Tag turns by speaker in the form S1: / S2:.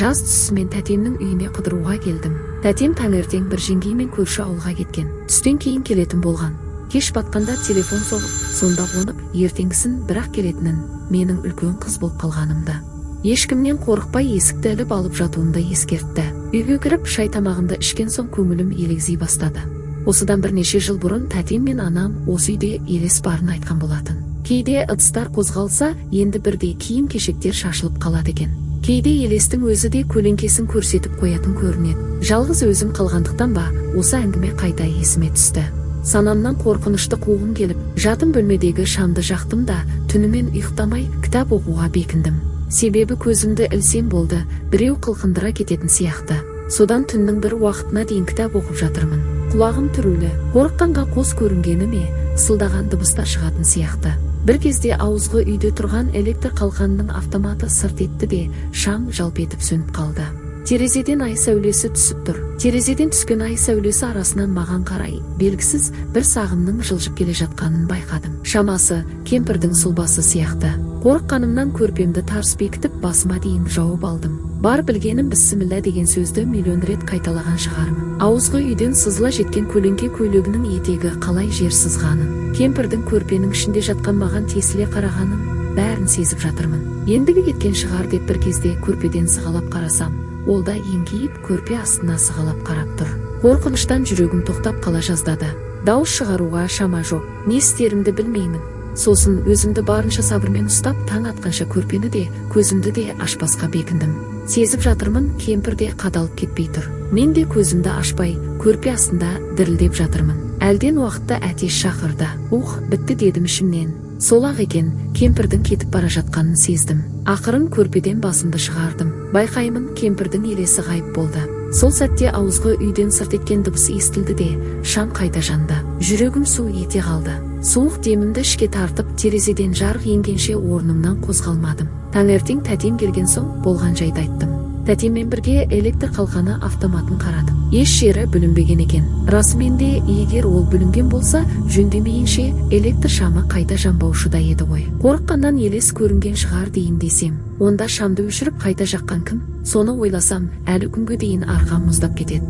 S1: Жаз түсімен тәтемнің үйіне қыдыруға келдім. Тәтем таңертең бір жеңгеймен көрші ауылға кеткен. Түстен кейін келетін болған. Кеш батқанда телефон соғып, сонда қонып, ертеңгісін бірақ келетінін, менің үлкен қыз болып қалғанымды. Ешкімнен қорықпай есікті іліп алып жатуымды ескертті. Үйге кіріп шай тамағымды ішкен соң көңілім елегзи бастады. Осыдан бірнеше жыл бұрын тәтем мен анам осы үйде елес барын айтқан болатын. Кейде ыдыстар қозғалса, енді бірде киім-кешектер шашылып қалады екен. Кейде елестің өзі де көлеңкесін көрсетіп қоятын көрінеді. Жалғыз өзім қалғандықтан ба, осы әңгіме қайта есіме түсті. Санамнан қорқынышты қуғым келіп, жатым бөлмедегі шамды жақтым да, түнімен ұйықтамай кітап оқуға бекіндім. Себебі көзімді ілсем болды, біреу қылқындыра кететін сияқты. Содан түннің бір уақытына дейін кітап оқып жатырмын. Құлағым түрулі, қорыққанға қос көрінгені ме, сылдаған дыбыстар шығатын сияқты. Бір кезде ауызғы үйде тұрған электр қалқанының автоматы сырт етті де, шам жалп етіп сөніп қалды. Терезеден ай сәулесі түсіп тұр. Терезеден түскен ай сәулесі арасынан маған қарай, белгісіз бір сағымның жылжып келе жатқанын байқадым. Шамасы кемпірдің сұлбасы сияқты. Қорыққанымнан көрпемді тарс бекітіп басыма дейін жауып алдым. Бар білгенім бісміллә деген сөзді миллион рет қайталаған шығармын. Ауызғы үйден сызыла жеткен көлеңке көйлегінің етегі қалай жер сызғанын, кемпірдің көрпенің ішінде жатқан маған тесіле қарағанын бәрін сезіп жатырмын. Ендігі кеткен шығар деп бір кезде көрпеден сығалап қарасам, ол да еңкейіп көрпе астына сығалап қарап тұр. Қорқыныштан жүрегім тоқтап қала жаздады. Дауыс шығаруға шама жоқ. Не істерімді білмеймін. Сосын өзімді барынша сабырмен ұстап, таң атқанша көрпені де, көзімді де ашпасқа бекіндім. Сезіп жатырмын, кемпір де қадалып кетпей тұр. Мен де көзімді ашпай, көрпе астында дірілдеп жатырмын. Әлден уақытта әтеш шақырды. Бітті дедім ішімнен. Сол-ақ екен, кемпірдің кетіп бара жатқанын сездім. Ақырын көрпеден басымды шығардым. Байқаймын, кемпірдің елесі ғайып болды. Сол сәтте ауызғы үйден сырт еткен дыбыс естілді де, шам қайта жанды. Жүрегім су ете қалды. Суық демімді ішке тартып, терезеден жарық енгенше орнымнан қозғалмадым. Таңертең тәтем келген соң болған жайды айттым. Тәтеммен бірге электр қалқаны автоматын қарадым. Еш жері бүлінбеген екен. Расымен де, егер ол бүлінген болса, жөндемейінше электр шамы қайта жанбаушы да еді ғой. Қорыққаннан елес көрінген шығар дейін десем, онда шамды өшіріп қайта жаққан кім? Соны ойласам, әлі күнге дейін арқам мұздап кетеді.